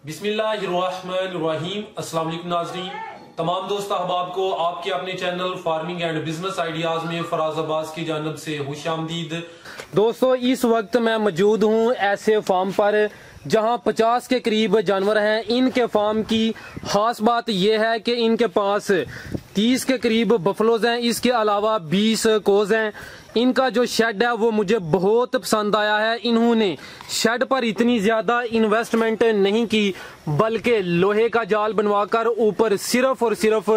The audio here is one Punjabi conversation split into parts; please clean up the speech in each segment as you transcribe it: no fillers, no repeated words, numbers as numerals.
बिस्मिल्लाहिर्रहमानिर्रहीम। अस्सलाम वालेकुम नाज़रीन, तमाम दोस्त अहबाब को आपके अपने channel farming and business ideas में फराज अब्बास की जानब से खुशामदीद। दोस्तों, इस वक्त मैं मौजूद हूँ ऐसे फार्म पर जहां 50 के करीब जानवर हैं। इनके फार्म की खास बात यह है कि इनके पास 30 के करीब बफलोज हैं, इसके अलावा 20 कोज हैं। इनका जो शेड है वो मुझे बहुत पसंद आया है। इन्होंने शेड पर इतनी ज्यादा इन्वेस्टमेंट नहीं की, बल्कि लोहे का जाल बनवाकर ऊपर सिर्फ और सिर्फ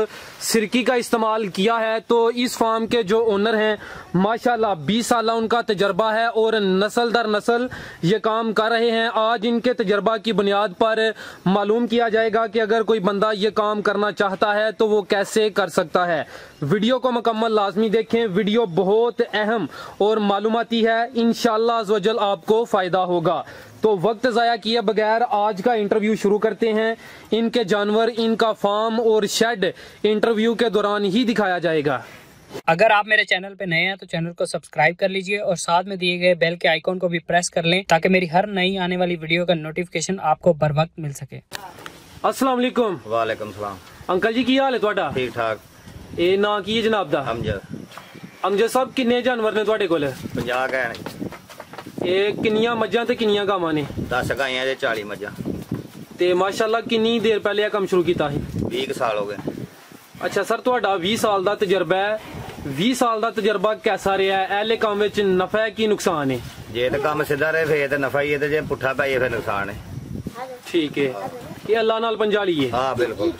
सिरकी का इस्तेमाल किया है। तो इस फार्म के जो ओनर हैं माशाल्लाह 20 साल उनका तजर्बा है और नस्ल दर नस्ल ये काम कर रहे हैं। आज इनके तजर्बा की बुनियाद पर मालूम किया जाएगा कि अगर कोई बंदा ये काम करना चाहता है तो वो कैसे कर सकता है। वीडियो को मुकम्मल लाजमी देखें, वीडियो बहुत अहम और मालूमाती है। इंशाअल्लाह अज़्वजल आपको फायदा होगा। तो वक्त जाया किए बगैर आज का इंटरव्यू शुरू करते हैं। इनके जानवर, इनका फार्म और शेड इंटरव्यू के दौरान ही दिखाया जाएगा। अगर आप मेरे चैनल पे नए हैं तो चैनल को सब्सक्राइब कर लीजिए और साथ में दिए गए बेल के आइकॉन को भी प्रेस कर लें ताकि मेरी हर नई आने वाली वीडियो का नोटिफिकेशन आपको बर वक्त मिल सके। अस्सलाम वालेकुम। वालेकुम सलाम। अंकल जी की हाल है तुहाडा? ठीक ठाक। ए ना की है जनाब दा? अमजद साहब, किन्ने जानवर ने तुहाडे कोल? 50 का है। ਇਹ ਕਿੰਨੀਆਂ ਮੱਝਾਂ ਤੇ ਕਿੰਨੀਆਂ ਗਾਵਾਂ ਨੇ? 10 ਗਾਈਆਂ ਤੇ 40 ਮੱਝਾਂ। ਤੇ ਮਾਸ਼ਾਅੱਲਾ ਕਿੰਨੀ ਦੇਰ ਪਹਿਲੇ ਇਹ ਕੰਮ ਸ਼ੁਰੂ ਕੀਤਾ ਸੀ? 20 ਸਾਲ ਹੋ ਗਏ। ਅੱਛਾ ਸਰ, ਤੁਹਾਡਾ 20 ਸਾਲ ਦਾ ਤਜਰਬਾ ਹੈ। 20 ਸਾਲ ਦਾ ਤਜਰਬਾ कैसा ਰਿਹਾ ਹੈ? ਇਹਲੇ ਕੰਮ ਵਿੱਚ ਨਫਾ ਹੈ ਕਿ ਨੁਕਸਾਨ ਹੈ? ਜੇ ਤੇ ਕੰਮ ਸਿੱਧਾ ਰਹੇ ਫੇਰ ਤੇ ਨਫਾ ਹੀ ਹੈ, ਤੇ ਜੇ ਪੁੱਠਾ ਪਈਏ ਫਿਰ ਨੁਕਸਾਨ ਹੈ। ਠੀਕ ਹੈ, ਇਹ ਅੱਲਾ ਨਾਲ ਪੰਜਾ ਲਈਏ। ਹਾਂ ਬਿਲਕੁਲ।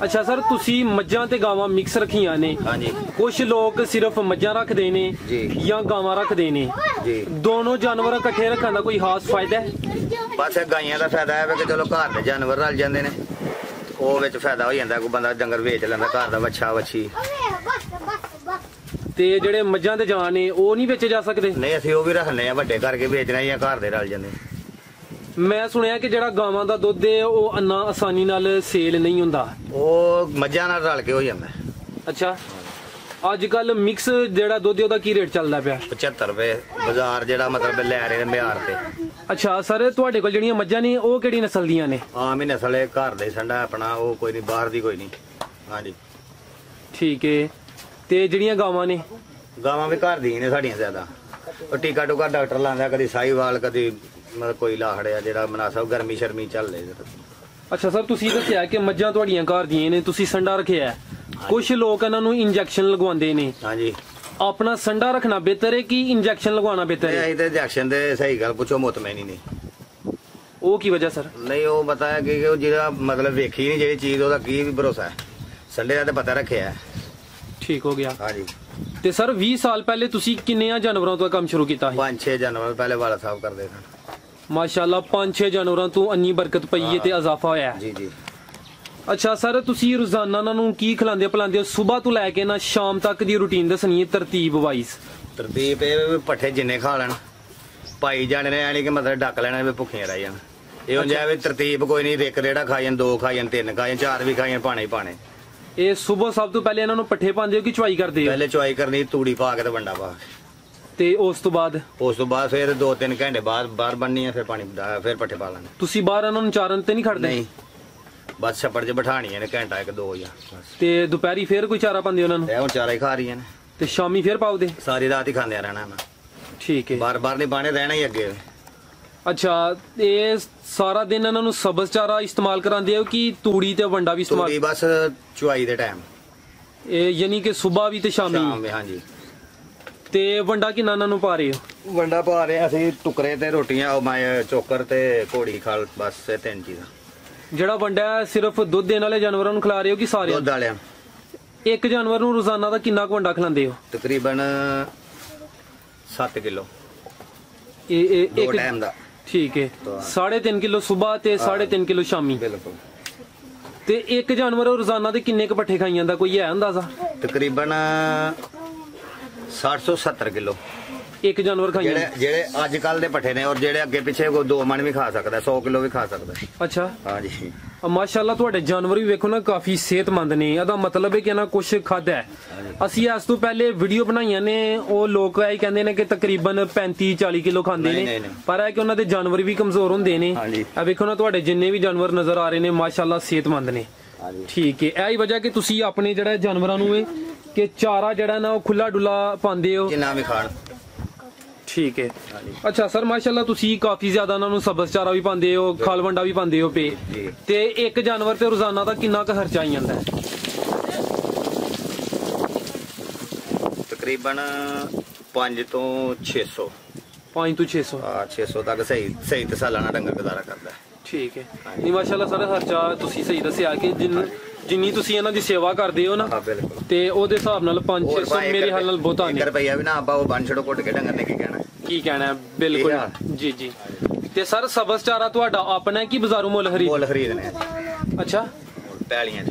ਅੱਛਾ ਸਰ, ਤੁਸੀਂ ਮੱਝਾਂ ਤੇ ਗਾਵਾਂ ਮਿਕਸ ਰੱਖੀਆਂ ਨੇ? ਹਾਂਜੀ। ਕੁਝ ਲੋਕ ਸਿਰਫ ਮੱਝਾਂ ਰੱਖਦੇ ਨੇ ਜਾਂ ਗਾਵਾਂ ਰੱਖਦੇ ਨੇ ਜੀ। ਦੋਨੋਂ ਜਾਨਵਰ ਇਕੱਠੇ ਰੱਖਣ ਦਾ ਕੋਈ ਖਾਸ ਫਾਇਦਾ ਹੈ? ਬਸ ਗਾਈਆਂ ਦਾ ਫਾਇਦਾ ਹੈ ਕਿ ਚਲੋ ਘਰ ਦੇ ਜਾਨਵਰ ਰਲ ਜਾਂਦੇ ਨੇ, ਉਹ ਵਿੱਚ ਫਾਇਦਾ ਹੋ ਜਾਂਦਾ। ਕੋਈ ਬੰਦਾ ਡੰਗਰ ਵੇਚ ਲੈਂਦਾ ਘਰ ਦਾ, ਵੱਛਾ ਵੱਛੀ। ਤੇ ਜਿਹੜੇ ਮੱਝਾਂ ਦੇ ਜਾਨ ਨੇ ਉਹ ਨਹੀਂ ਵੇਚੇ ਜਾ ਸਕਦੇ? ਨਹੀਂ, ਅਸੀਂ ਉਹ ਵੀ ਰੱਖਨੇ ਆ, ਵੱਡੇ ਕਰਕੇ ਵੇਚਣਾ ਜਾਂ ਘਰ ਦੇ ਰਲ ਜਾਂਦੇ। ਮੈਂ ਸੁਣਿਆ ਕਿ ਜਿਹੜਾ ਗਾਵਾਂ ਦਾ ਦੁੱਧ ਹੈ ਉਹ ਇੰਨਾ ਆਸਾਨੀ ਨਾਲ ਸੇਲ ਨਹੀਂ ਹੁੰਦਾ, ਉਹ ਮੱਝਾਂ ਨਾਲ ਰਲ ਕੇ ਹੋ ਜਾਂਦਾ। ਅੱਛਾ, ਅੱਜ ਕੱਲ ਮਿਕਸ ਜਿਹੜਾ ਦੁੱਧ ਉਹਦਾ ਕੀ ਰੇਟ ਚੱਲਦਾ ਪਿਆ? 75 ਰੁਪਏ ਬਾਜ਼ਾਰ ਜਿਹੜਾ ਮਤਲਬ ਲੈ ਰਹੇ ਨੇ ਮਿਆਰ ਤੇ। ਅੱਛਾ ਸਰ, ਤੁਹਾਡੇ ਕੋਲ ਜਿਹੜੀਆਂ ਮੱਝਾਂ ਨੇ ਉਹ ਕਿਹੜੀ ਨਸਲ ਦੀਆਂ ਨੇ? ਆਮ ਹੀ ਨਸਲ ਹੈ, ਘਰ ਦੇ ਸੰਡਾ ਆਪਣਾ, ਉਹ ਕੋਈ ਨਹੀਂ ਬਾਹਰ ਦੀ ਕੋਈ ਨਹੀਂ। ਹਾਂਜੀ ਠੀਕ ਹੈ। ਤੇ ਜਿਹੜੀਆਂ ਗਾਵਾਂ ਨੇ? ਗਾਵਾਂ ਵੀ ਘਰ ਦੀਆਂ ਨੇ ਸਾਡੀਆਂ ਜ਼ਿਆਦਾ। ਉਹ ਟੀਕਾ ਟੂਕਾ ਡਾਕਟਰ ਲਾਉਂਦਾ, ਕਦੀ ਸਾਹੀਵਾਲ ਕਦੀ ਮਤਲਬ ਕੋਈ ਲਾਹੜਿਆ ਜਿਹੜਾ ਮਨਾਸਬ ਗਰਮੀ ਸ਼ਰਮੀ ਚੱਲੇ। ਅੱਛਾ ਸਰ, ਤੁਸੀਂ ਦੱਸਿਆ ਕਿ ਮੱਝਾਂ ਤੁਹਾਡੀਆਂ ਘਰ ਦੀਆਂ ਨੇ, ਤੁਸੀਂ ਸੰਡਾ ਰੱਖਿਆ। ਕੁਝ ਲੋਕ ਇਹਨਾਂ ਨੂੰ ਇੰਜੈਕਸ਼ਨ ਲਗਵਾਉਂਦੇ ਨੇ। ਹਾਂਜੀ। ਆਪਣਾ ਸੰਡਾ ਰੱਖਣਾ ਬਿਹਤਰ ਹੈ ਕਿ ਇੰਜੈਕਸ਼ਨ ਲਗਵਾਉਣਾ ਬਿਹਤਰ ਹੈ? ਇਹ ਤੇ ਇੰਜੈਕਸ਼ਨ ਦੇ ਸਹੀ ਗੱਲ ਪੁੱਛੋ, ਮੁਤਮੈਨ ਹੀ ਨਹੀਂ। ਉਹ ਕੀ ਵਜ੍ਹਾ ਸਰ? ਨਹੀਂ, ਉਹ ਪਤਾ ਹੈ ਕਿ ਉਹ ਜਿਹੜਾ ਮਤਲਬ ਵੇਖੀ ਨਹੀਂ ਜਿਹੜੀ ਚੀਜ਼, ਉਹਦਾ ਕੀ ਭਰੋਸਾ ਹੈ। ਸੰਡੇ ਦਾ ਤਾਂ ਪਤਾ ਰੱਖਿਆ। ਠੀਕ ਹੋ ਗਿਆ। ਹਾਂਜੀ। ਤੇ ਸਰ 20 ਸਾਲ ਪਹਿਲੇ ਤੁਸੀਂ ਕਿੰਨੇ ਜਾਨਵਰਾਂ ਤੋਂ ਕੰਮ ਸ਼ੁਰੂ ਕੀਤਾ ਸੀ? 5-6 ਜਾਨਵਰ ਪਹਿਲੇ ਵਾਲਾ ਸਾਹਿਬ ਕਰਦੇ ਸਨ। ਮਾਸ਼ਾਅੱਲਾ 5-6 ਜਾਨਵਰਾਂ ਤੋਂ ਇੰਨੀ ਬਰਕਤ ਪਈ ਹੈ ਤੇ ਇਜ਼ਾਫਾ ਹੋਇਆ ਹੈ। ਜੀ ਜੀ। ਅੱਛਾ ਸਰ, ਤੁਸੀਂ ਰੋਜ਼ਾਨਾ ਉਹਨਾਂ ਨੂੰ ਕੀ ਖਿਲਾਉਂਦੇ ਪਿਲਾਉਂਦੇ ਹੋ? ਸਵੇਰ ਤੋਂ ਲੈ ਕੇ ਨਾ ਸ਼ਾਮ ਤੱਕ ਦੀ ਰੂਟੀਨ ਦੱਸਣੀ ਹੈ ਤਰਤੀਬ ਵਾਈਜ਼। ਤਰਤੀਬ ਇਹ ਪੱਠੇ ਜਿੰਨੇ ਖਾ ਲੈਣ ਪਾਈ ਜਾਣੇ ਨੇ, ਯਾਨੀ ਕਿ ਮਤਲਬ ਡੱਕ ਲੈਣਾ ਵੀ ਭੁੱਖੀਆਂ ਰਹਿ ਜਾਣ। ਇਹ ਹੁੰਦਾ ਵੀ ਤਰਤੀਬ ਕੋਈ ਨਹੀਂ, ਇੱਕ ਰੇੜਾ ਖਾ ਜਾਣ, 2 ਖਾ ਜਾਣ, 3 ਖਾ ਜਾਣ, 4 ਵੀ ਖਾ ਜਾਣ, ਪਾਣੇ ਹੀ ਪਾਣੇ। ਇਹ ਸਵੇਰ ਸਭ ਤੋਂ ਪਹਿਲੇ ਇਹਨਾਂ ਨੂੰ ਪੱਠੇ ਪਾਉਂਦੇ ਹੋ ਕਿ ਚੁਆਈ ਕਰਦੇ ਹੋ? ਪਹਿਲੇ ਚੁਆਈ ਕਰਨੀ, ਤੂੜੀ ਪਾ ਕੇ ਤੇ ਵੰਡਾ ਪਾ ਕੇ। ਤੇ ਉਸ ਤੋਂ ਬਾਅਦ ਫਿਰ 2-3 ਘੰਟੇ ਬਾਅਦ ਬਾਹਰ ਬੰਨਣੀ ਹੈ, ਫਿਰ ਪਾਣੀ ਫਿਰ ਪੱਠੇ ਪਾ ਲੈਣੇ। ਤੁਸੀਂ ਬਾਹਰ ਇਹਨਾਂ ਨੂੰ ਚਾਰਨ ਤੇ ਨਹੀਂ ਖੜਦੇ? ਨਹੀਂ, ਬਸ ਛੱਪੜ 'ਚ ਬਿਠਾਣੀਆਂ ਨੇ ਘੰਟਾ 1-2 ਜਾਂ। ਤੇ ਦੁਪਹਿਰੀ ਫਿਰ ਕੋਈ ਚਾਰਾ ਪਾਉਂਦੇ ਉਹਨਾਂ ਨੂੰ? ਹੁਣ ਚਾਰਾ ਹੀ ਖਾ ਰਹੀਆਂ ਨੇ। ਤੇ ਸ਼ਾਮੀ ਫਿਰ ਪਾਉਦੇ? ਸਾਰੀ ਰਾਤ ਹੀ ਖਾਂਦੇ ਰਹਿਣਾ ਨਾ। ਠੀਕ ਹੈ। ਬਾਰ-ਬਾਰ ਨਹੀਂ ਪਾਣੇ, ਰਹਿਣਾ ਹੀ ਅੱਗੇ। ਅੱਛਾ, ਇਹ ਸਾਰਾ ਦਿਨ ਇਹਨਾਂ ਨੂੰ ਸਬਜ਼ ਚਾਰਾ ਇਸਤੇਮਾਲ ਕਰਾਉਂਦੇ ਹੋ ਕਿ ਤੂੜੀ ਤੇ ਵੰਡਾ ਵੀ ਇਸਤੇਮਾਲ? ਤੂੜੀ ਬਸ ਚੁਆਈ ਦੇ ਟਾਈਮ। ਇਹ ਯਾਨੀ ਕਿ ਸਵੇਰ ਵੀ ਤੇ ਸ਼ਾਮੀ? ਹਾਂਜੀ। ਤੇ ਵੰਡਾ ਕਿੰਨਾ ਇਹਨਾਂ ਨੂੰ ਪਾ ਰਹੇ ਹੋ? ਵੰਡਾ ਪਾ ਰਹੇ ਅਸੀਂ ਟੁਕਰੇ ਤੇ ਰੋਟੀਆਂ, ਮੈਂ ਚੋਕਰ ਤੇ ਘੋੜੀ ਖਾਲ, ਬਸ ਇਹ 3 ਚੀਜ਼ਾਂ। ਜਿਹੜਾ ਵੰਡਾ ਸਿਰਫ ਦੁੱਧ ਦੇਣ ਵਾਲੇ ਜਾਨਵਰਾਂ ਨੂੰ ਖਿਲਾ ਰਹੇ ਹੋ ਕਿ ਸਾਰੇ? ਦੁੱਧ ਵਾਲਿਆਂ। ਇੱਕ ਜਾਨਵਰ ਨੂੰ ਰੋਜ਼ਾਨਾ ਦਾ ਕਿੰਨਾ ਕੁ ਵੰਡਾ ਖਿਲਾਉਂਦੇ ਹੋ? ਤਕਰੀਬਨ 7 ਕਿਲੋ ਇੱਕ ਟਾਈਮ ਦਾ। ਠੀਕ ਹੈ। 3.5 ਕਿਲੋ ਸਵੇਰ ਤੇ 3.5 ਕਿਲੋ ਸ਼ਾਮੀ। ਬਿਲਕੁਲ। ਤੇ ਇੱਕ ਜਾਨਵਰ ਰੋਜ਼ਾਨਾ ਦੇ ਕਿੰਨੇ ਕੁ ਪੱਠੇ ਖਾਈ ਜਾਂਦਾ, ਕੋਈ ਹੈ ਅੰਦਾਜ਼ਾ? ਤਕਰੀਬਨ 60 ਤੋਂ 70 ਕਿਲੋ। ਇੱਕ ਜਾਨਵਰ ਖਾਈਆਂ ਜਿਹੜੇ ਅੱਜ ਕੱਲ ਦੇ ਪੱਠੇ ਨੇ ਔਰ ਜਿਹੜੇ ਅੱਗੇ ਪਿੱਛੇ ਕੋਈ 2 ਮਣ ਵੀ ਖਾ ਸਕਦਾ, 100 ਕਿਲੋ ਵੀ ਖਾ ਸਕਦਾ। ਅੱਛਾ ਹਾਂਜੀ ਮਾਸ਼ਾਅੱਲਾ ਤੁਹਾਡੇ ਜਾਨਵਰ ਵੀ ਵੇਖੋ ਨਾ ਕਾਫੀ ਸਿਹਤਮੰਦ ਨੇ, ਇਹਦਾ ਮਤਲਬ ਹੈ ਕਿ ਨਾ ਕੁਛ ਖਾਦਾ ਹੈ। ਅਸੀਂ ਇਸ ਤੋਂ ਪਹਿਲੇ ਵੀਡੀਓ ਬਣਾਈਆਂ ਨੇ, ਉਹ ਲੋਕ ਇਹ ਕਹਿੰਦੇ ਨੇ ਕਿ ਤਕਰੀਬਨ 35-40 ਕਿਲੋ ਖਾਂਦੇ ਨੇ, ਪਰ ਇਹ ਕਿ ਉਹਨਾਂ ਦੇ ਜਾਨਵਰ ਵੀ ਕਮਜ਼ੋਰ ਹੁੰਦੇ ਨੇ। ਇਹ ਵੇਖੋ ਨਾ ਤੁਹਾਡੇ ਜਿੰਨੇ ਵੀ ਜਾਨਵਰ ਨਜ਼ਰ ਆ ਰਹੇ ਨੇ ਮਾਸ਼ਾਅੱਲਾ ਸਿਹਤਮੰਦ ਨੇ। ਠੀਕ ਹੈ, ਇਹੀ ਵਜ੍ਹਾ ਕਿ ਤੁਸੀਂ ਆਪਣੇ ਜਿਹੜਾ ਜਾਨਵਰਾਂ ਨੂੰ ਕਿ ਚਾਰਾ ਜਿਹੜਾ ਨਾ ਉਹ ਖੁੱਲਾ ਡੁੱਲਾ ਪਾਉਂਦੇ ਹੋ ਜਿੰਨਾ ਵੀ ਖਾਣ। ਠੀਕ ਹੈ। ਅੱਛਾ ਸਰ ਮਾਸ਼ਾਅੱਲਾ ਤੁਸੀਂ ਕਾਫੀ ਜ਼ਿਆਦਾ ਉਹਨਾਂ ਨੂੰ ਸਬਜ਼ ਚਾਰਾ ਵੀ ਪਾਉਂਦੇ ਹੋ, ਖਲ ਵੰਡਾ ਵੀ ਪਾਉਂਦੇ ਹੋ ਪੇ, ਤੇ ਇੱਕ ਜਾਨਵਰ ਤੇ ਰੋਜ਼ਾਨਾ ਦਾ ਕਿੰਨਾ ਕੁ ਖਰਚਾ ਆ ਜਾਂਦਾ ਹੈ? ਤਕਰੀਬਨ 5 ਤੋਂ 600। 5 ਤੋਂ 600? ਹਾਂ 600 ਤੱਕ ਸਹੀ ਤੇ ਸਾਲਾਨਾ ਡੰਗਰ ਗੁਜ਼ਾਰਾ ਕਰਦਾ ਹੈ। ਠੀਕ ਹੈ। ਨਹੀਂ ਮਾਸ਼ਾਅੱਲਾ ਸਰ ਖਰਚਾ ਤੁਸੀਂ ਸਹੀ ਦੱਸਿਆ ਕਿ ਜਿੰਨੀ ਤੁਸੀਂ ਇਹਨਾਂ ਦੀ ਸੇਵਾ ਕਰਦੇ ਹੋ ਨਾ, ਤੇ ਉਹਦੇ ਹਿਸਾਬ ਨਾਲ 500-600 ਮੇਰੇ ਹਾਲ ਨਾਲ ਬਹੁਤ ਆਉਂਦੇ। 1 ਰੁਪਈਆ ਵੀ ਨਾ ਆਪਾਂ ਉਹ ਬੰਨ ਛੜੋ ਕੁੱਟ ਕੇ ਡੰਗਰ ਨੇ ਕੀ ਕਹਿਣਾ। ਬਿਲਕੁਲ ਜੀ ਜੀ। ਤੇ ਸਰ ਸਬਜ਼ ਚਾਰਾ ਤੁਹਾਡਾ ਆਪਣਾ ਹੈ ਕਿ ਬਾਜ਼ਾਰੋਂ ਮੁੱਲ ਖਰੀਦਨੇ? ਅੱਛਾ ਪੈਲੀਆਂ ਚ।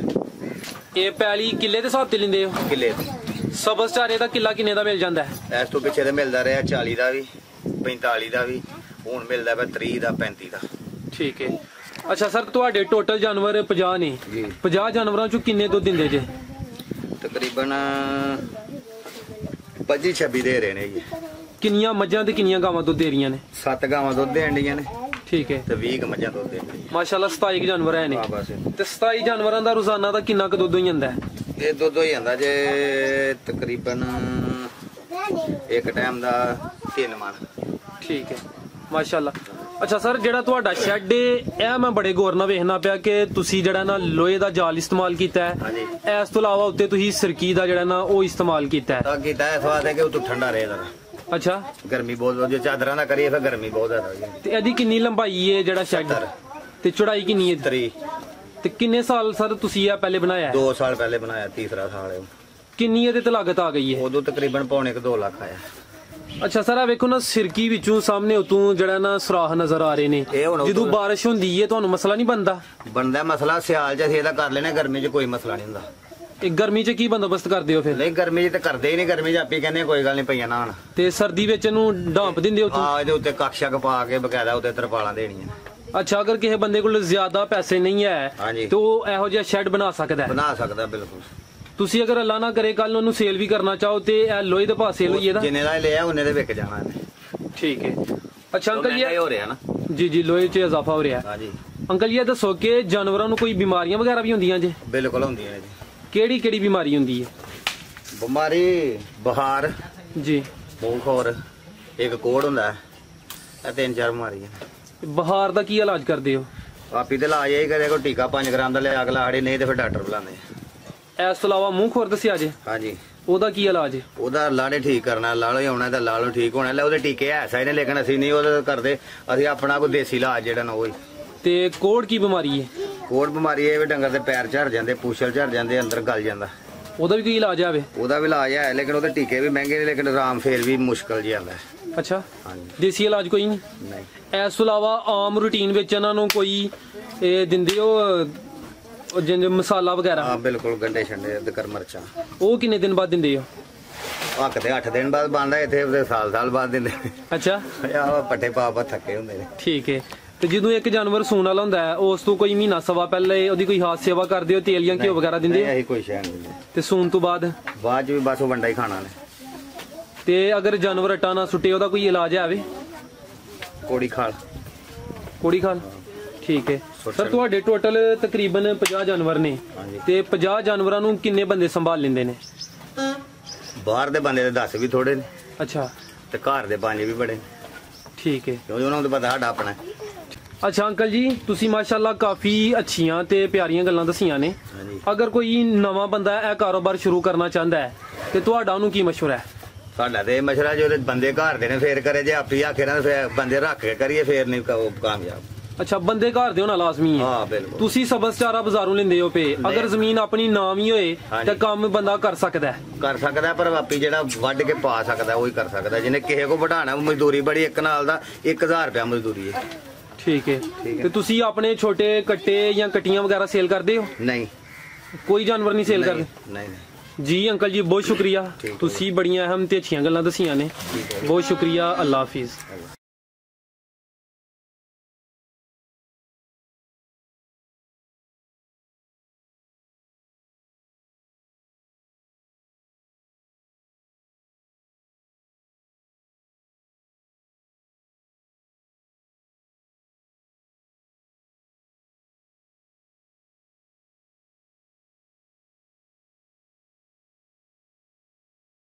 ਇਹ ਪੈਲੀ ਕਿੱਲੇ ਦੇ ਹਿਸਾਬ ਤੇ ਲੈਂਦੇ ਹੋ? ਕਿੱਲੇ। ਸਬਜ਼ ਚਾਰੇ ਦਾ ਕਿੱਲਾ ਕਿੰਨੇ ਦਾ ਮਿਲ ਜਾਂਦਾ ਹੈ? ਇਸ ਤੋਂ ਪਿੱਛੇ ਤੇ ਮਿਲਦਾ ਰਿਹਾ 40 ਦਾ ਵੀ, 45 ਦਾ ਵੀ, ਹੁਣ ਮਿਲਦਾ ਪਿਆ 30 ਦਾ, 35 ਦਾ। ਠੀਕ ਹੈ। ਅੱਛਾ ਸਰ ਤੁਹਾਡੇ ਟੋਟਲ ਜਾਨਵਰ 50 ਨੇ, 50 ਜਾਨਵਰਾਂ ਚੋਂ ਕਿੰਨੇ ਦੁੱਧ ਦਿੰਦੇ ਜੇ? ਤਕਰੀਬਨ 25-26 ਦੇ ਰਹੇ ਨੇ ਜੀ। ਕਿੰਨੀਆਂ ਮੱਝਾਂ ਤੇ ਕਿੰਨੀਆਂ ਗਾਵਾਂ ਦੁੱਧ ਦੇ ਰਹੀਆਂ ਨੇ? 7 ਗਾਵਾਂ ਦੁੱਧ ਦੇਣ ਡੀਆਂ ਨੇ। ਠੀਕ ਹੈ। ਤੇ 20 ਮੱਝਾਂ ਦੁੱਧ ਦੇਣ। ਮਾਸ਼ਾਅੱਲਾ 27 ਜਾਨਵਰ ਹੈ ਨੇ। ਤੇ 27 ਜਾਨਵਰਾਂ ਦਾ ਰੋਜ਼ਾਨਾ ਦਾ ਕਿੰਨਾ ਕੁ ਦੁੱਧ ਹੋ ਜਾਂਦਾ ਹੈ? ਇਹ ਦੁੱਧ ਹੋ ਜਾਂਦਾ ਜੇ ਤਕਰੀਬਨ ਇੱਕ ਟਾਈਮ ਦਾ 3 ਮਣ। ਠੀਕ ਹੈ ਮਾਸ਼ਾਅੱਲਾ। ਅੱਛਾ ਸਰ ਜਿਹੜਾ ਤੁਹਾਡਾ ਸ਼ੈੱਡ ਇਹ ਮੈਂ ਬੜੇ ਗੌਰ ਨਾਲ ਵੇਖਣਾ ਪਿਆ ਕਿ ਤੁਸੀਂ ਜਿਹੜਾ ਨਾ ਲੋਹੇ ਦਾ ਜਾਲ ਇਸਤੇਮਾਲ ਕੀਤਾ ਹੈ, ਇਸ ਤੋਂ ਇਲਾਵਾ ਉੱਤੇ ਤੁਸੀਂ ਸਰਕੀ ਦਾ ਜਿਹੜਾ ਨਾ ਉਹ ਇਸਤੇਮਾਲ ਕੀਤਾ ਹੈ। ਤਾਂ ਕੀਤਾ ਇਸ ਵਾਸਤੇ ਕਿ ਉਹ ਤੋਂ ਠੰਡਾ ਰਹੇਗਾ। ਅੱਛਾ ਗਰਮੀ ਬਹੁਤ, ਜੇ ਚਾਦਰਾਂ ਦਾ ਕਰੀਏ ਫਿਰ ਗਰਮੀ ਬਹੁਤ ਜ਼ਿਆਦਾ। ਤੇ ਇਹਦੀ ਕਿੰਨੀ ਲੰਬਾਈ ਹੈ ਜਿਹੜਾ ਸ਼ੈੱਡ, ਤੇ ਚੌੜਾਈ ਕਿੰਨੀ ਹੈ? 3। ਤੇ ਕਿੰਨੇ ਸਾਲ ਸਰ ਤੁਸੀਂ ਇਹ ਪਹਿਲੇ ਬਣਾਇਆ? 2 ਸਾਲ ਪਹਿਲੇ ਬਣਾਇਆ, ਤੀਸਰਾ ਸਾਲ ਹੈ। ਕਿੰਨੀ ਇਹਦੇ ਤੇ ਲਾਗਤ ਆ ਗਈ ਹੈ? ਉਦੋਂ ਤਕਰੀਬਨ ਪੌਣੇ 2 ਲੱਖ ਆਇਆ। ਅੱਛਾ ਸਰ ਆ ਵੇਖੋ ਨਾ ਸਿਰਕੀ ਵਿੱਚੋਂ ਸਾਹਮਣੇ ਉਤੋਂ ਜਿਹੜਾ ਨਾ ਸੁਰਾਖ ਨਜ਼ਰ ਆ ਰਹੇ ਨੇ, ਜਦੋਂ ਬਾਰਿਸ਼ ਹੁੰਦੀ ਹੈ ਤੁਹਾਨੂੰ ਮਸਲਾ ਨਹੀਂ ਬਣਦਾ ਮਸਲਾ ਸਿਆਲ ਚ ਅਸੀਂ ਇਹਦਾ ਕਰ ਲੈਣੇ, ਗਰਮੀ ਚ ਕੋਈ ਮਸਲਾ ਨਹੀਂ ਹੁੰਦਾ। ਇਹ ਗਰਮੀ ਚ ਕੀ ਬੰਦੋਬਸਤ ਕਰਦੇ ਹੋ ਫਿਰ? ਨਹੀਂ ਗਰਮੀ ਚ ਤਾਂ ਕਰਦੇ ਹੀ ਨਹੀਂ, ਗਰਮੀ ਚ ਆਪੇ ਕਹਿੰਦੇ ਕੋਈ ਗੱਲ ਨਹੀਂ ਪਈਆਂ ਨਾਣ। ਤੇ ਸਰਦੀ ਵਿੱਚ ਇਹਨੂੰ ਢਾਂਪ ਦਿੰਦੇ ਹੋ? ਹਾਂ ਇਹਦੇ ਉੱਤੇ ਕਕਸ਼ਕ ਪਾ ਕੇ ਬਕਾਇਦਾ ਉੱਤੇ ਤਰਪਾਲਾਂ ਦੇਣੀਆਂ। ਅੱਛਾ ਅਗਰ ਕਿਸੇ ਬੰਦੇ ਕੋਲ ਜ਼ਿਆਦਾ ਪੈਸੇ ਨਹੀਂ ਹੈ ਤੇ ਉਹ ਇਹੋ ਜਿਹਾ ਸ਼ੈੱਡ ਬਣਾ ਸਕਦਾ? ਬਿਲਕੁਲ। ਤੁਸੀਂ ਅਗਰ ਅੱਲਾ ਨਾ ਕਰੇ ਕੱਲ ਉਹਨੂੰ ਸੇਲ ਵੀ ਕਰਨਾ ਚਾਹੋ ਤੇ ਇਹ ਲੋਹੇ ਦੇ ਭਾਅ ਸੇਲ ਹੋਈ ਇਹਦਾ? ਜਿੰਨੇ ਦਾ ਲਿਆ ਉਹਨੇ ਦੇ ਵਿਕ ਜਾਣਾ ਇਹਨੇ। ਠੀਕ ਹੈ। ਅੱਛਾ ਅੰਕਲ ਜੀ ਹੋ ਰਿਹਾ ਨਾ? ਜੀ ਲੋਹੇ 'ਚ ਇਜ਼ਾਫਾ ਹੋ ਰਿਹਾ। ਹਾਂਜੀ ਅੰਕਲ ਜੀ ਇਹ ਦੱਸੋ ਕਿ ਜਾਨਵਰਾਂ ਨੂੰ ਕੋਈ ਬਿਮਾਰੀਆਂ ਵਗੈਰਾ ਵੀ ਹੁੰਦੀਆਂ ਜੇ? ਬਿਲਕੁਲ ਹੁੰਦੀਆਂ ਨੇ ਜੀ। ਕਿਹੜੀ ਬਿਮਾਰੀ ਹੁੰਦੀ ਹੈ? ਬਿਮਾਰੀ ਬੁਖਾਰ ਜੀ, ਮੂੰਹ ਖੋਰ, ਇੱਕ ਕੋੜ ਹੁੰਦਾ, ਇਹ 3-4 ਬਿਮਾਰੀਆਂ। ਬੁਖਾਰ ਦਾ ਕੀ ਇਲਾਜ ਕਰਦੇ ਹੋ? ਆਪੀ ਤੇ ਇਲਾਜ ਇਹ ਕਰੇ ਕੋਈ ਟੀਕਾ 5 ਗ੍ਰਾਮ ਦਾ ਲਿਆ ਅਗਲਾ ਆੜੇ, ਨਹੀਂ ਤੇ ਫਿਰ ਡਾਕਟਰ ਬੁਲਾਉਂਦੇ। ਇਸ ਤੋਂ ਇਲਾਵਾ ਮੂੰਹ ਖੋਰ ਦੱਸਿਆ ਜੇ? ਹਾਂਜੀ। ਉਹਦਾ ਕੀ ਇਲਾਜ ਹੈ? ਉਹਦਾ ਲਾੜੇ ਠੀਕ ਕਰਨਾ, ਲਾਲੋ ਹੀ ਆਉਣਾ ਤਾਂ ਲਾਲੋ ਠੀਕ ਹੋਣਾ। ਲੈ ਉਹਦੇ ਟੀਕੇ ਹੈ ਸਾਈਨੇ, ਲੇਕਿਨ ਅਸੀਂ ਨਹੀਂ ਉਹਦੇ ਕਰਦੇ, ਅਸੀਂ ਆਪਣਾ ਕੋਈ ਦੇਸੀ ਇਲਾਜ ਜਿਹੜਾ ਨਾ ਉਹੀ। ਤੇ ਕੋੜ ਕੀ ਬਿਮਾਰੀ ਹੈ? ਕੋੜ ਬਿਮਾਰੀ ਇਹ ਵੀ ਡੰਗਰ ਦੇ ਪੈਰ ਝੜ ਜਾਂਦੇ, ਪੂਛਲ ਝੜ ਜਾਂਦੇ, ਅੰਦਰ ਗਲ ਜਾਂਦਾ। ਉਹਦਾ ਵੀ ਕੋਈ ਇਲਾਜ ਆਵੇ? ਉਹਦਾ ਵੀ ਇਲਾਜ ਹੈ, ਲੇਕਿਨ ਉਹਦੇ ਟੀਕੇ ਵੀ ਮਹਿੰਗੇ ਨੇ, ਲੇਕਿਨ ਆਰਾਮ ਫੇਰ ਵੀ ਮੁਸ਼ਕਲ ਜਿਹਾ ਆਉਂਦਾ। ਅੱਛਾ ਦੇਸੀ ਇਲਾਜ ਕੋਈ ਨਹੀਂ? ਇਸ ਤੋਂ ਇਲਾਵਾ ਆਮ ਰੂਟੀਨ ਵਿੱਚ ਇਹਨਾਂ ਨੂੰ ਕੋਈ ਦਿੰਦੇ ਹੋ ਜਿੰਜ ਮਸਾਲਾ ਵਗੈਰਾ? ਹਾਂ ਬਿਲਕੁਲ, ਗੰਡੇ ਛੰਡੇ ਅਦਰਕ ਮਿਰਚਾਂ। ਉਹ ਕਿੰਨੇ ਦਿਨ ਬਾਅਦ ਦਿੰਦੇ ਹੋ? ਹੱਕ ਤੇ 8 ਦਿਨ ਬਾਅਦ ਬਣਦਾ, ਇੱਥੇ ਸਾਲ ਬਾਅਦ ਦਿੰਦੇ। ਅੱਛਾ ਆ ਪੱਠੇ ਪਾ ਥੱਕੇ ਹੁੰਦੇ ਨੇ। ਠੀਕ ਹੈ। ਤੇ ਜਦੋਂ ਇੱਕ ਜਾਨਵਰ ਸੂਣ ਵਾਲਾ ਹੁੰਦਾ ਹੈ ਉਸ ਤੋਂ ਕੋਈ ਮਹੀਨਾ ਸਵਾ ਪਹਿਲੇ ਉਹਦੀ ਕੋਈ ਖਾਸ ਸੇਵਾ ਕਰਦੇ ਹੋ? ਤੇਲ ਜਾਂ ਘਿਓ ਵਗੈਰਾ ਦਿੰਦੇ ਹੋ? ਨਹੀਂ ਕੋਈ ਸ਼ੈ ਨਹੀਂ। ਤੇ ਸੂਣ ਤੋਂ ਬਾਅਦ ਚ ਵੀ ਬਸ ਵੰਡਾ ਹੀ ਖਾਣਾ ਨੇ। ਤੇ ਅਗਰ ਜਾਨਵਰ ਅਟਾ ਨਾ ਸੁੱਟੇ ਉਹਦਾ ਕੋਈ ਇਲਾਜ ਆਵੇ? ਕੋੜੀ ਖਾਲ। ਠੀਕ ਹੈ ਸਰ। ਤੁਹਾਡੇ ਟੋਟਲ ਤਕਰੀਬਨ 50 ਜਾਨਵਰ ਨੇ, ਤੇ 50 ਜਾਨਵਰਾਂ ਨੂੰ ਕਿੰਨੇ ਬੰਦੇ ਸੰਭਾਲ ਲੈਂਦੇ ਨੇ? ਬਾਹਰ ਦੇ ਬੰਦੇ ਦੇ 10 ਵੀ ਥੋੜੇ ਨੇ। ਅੱਛਾ। ਤੇ ਘਰ ਦੇ 5 ਵੀ ਬੜੇ। ਠੀਕ ਹੈ। ਕਿਉਂਕਿ ਉਹਨਾਂ ਨੂੰ ਪਤਾ ਸਾਡਾ ਆਪਣਾ। ਅੱਛਾ ਅੰਕਲ ਜੀ ਤੁਸੀਂ ਮਾਸ਼ਾਅੱਲਾ ਕਾਫੀ ਅੱਛੀਆਂ ਤੇ ਪਿਆਰੀਆਂ ਗੱਲਾਂ ਦੱਸੀਆਂ ਨੇ। ਅਗਰ ਕੋਈ ਨਵਾਂ ਬੰਦਾ ਇਹ ਕਾਰੋਬਾਰ ਸ਼ੁਰੂ ਕਰਨਾ ਚਾਹੁੰਦਾ ਹੈ ਤੇ ਤੁਹਾਡਾ ਉਹਨੂੰ ਕੀ ਮਸ਼ਵਰਾ ਹੈ? ਸਾਡਾ ਤੇ ਮਸ਼ਵਰਾ ਜੇ ਉਹਦੇ ਬੰਦੇ ਘਰ ਦੇ ਨੇ ਫੇਰ ਕਰੇ, ਜੇ ਆਪੀ ਆਖੇ ਨਾ ਫਿਰ ਬੰਦੇ ਰੱਖ ਕੇ ਕਰੀਏ ਫੇਰ ਨਹੀਂ ਕਾਮਯਾਬ। ਅੱਛਾ ਬੰਦੇ ਘਰ ਦੇ ਹੋਣਾ ਲਾਜ਼ਮੀ ਹੈ? ਹਾਂ ਬਿਲਕੁਲ। ਤੁਸੀਂ ਸਬਜ਼ ਚਾਰਾ ਬਾਜ਼ਾਰੋਂ ਲੈਂਦੇ ਹੋ ਪੇ, ਅਗਰ ਜ਼ਮੀਨ ਆਪਣੀ ਨਾਮ ਹੀ ਹੋਏ ਤਾਂ ਕੰਮ ਬੰਦਾ ਕਰ ਸਕਦਾ ਪਰ ਆਪੀ ਜਿਹੜਾ ਵੱਢ ਕੇ ਪਾ ਸਕਦਾ ਉਹੀ ਕਰ ਸਕਦਾ। ਜਿਹਨੇ ਕਿਸੇ ਕੋ ਵਢਾਣਾ ਮਜ਼ਦੂਰੀ ਬੜੀ, ਇੱਕ ਨਾਲ ਦਾ 1000 ਰੁਪਇਆ ਮਜ਼ਦੂਰੀ ਹੈ। ਠੀਕ ਹੈ। ਤੇ ਤੁਸੀਂ ਆਪਣੇ ਛੋਟੇ ਕੱਟੇ ਜਾਂ ਕਟੀਆਂ ਵਗੈਰਾ ਸੇਲ ਕਰਦੇ ਹੋ? ਨਹੀਂ ਕੋਈ ਜਾਨਵਰ ਨਹੀਂ ਸੇਲ ਕਰਦੇ? ਨਹੀਂ। जी अंकल जी बहुत शुक्रिया, तुसी बड़ियां अहम ते अच्छियां गल्लां दसियां ने, बहुत शुक्रिया, अल्लाह हाफिज।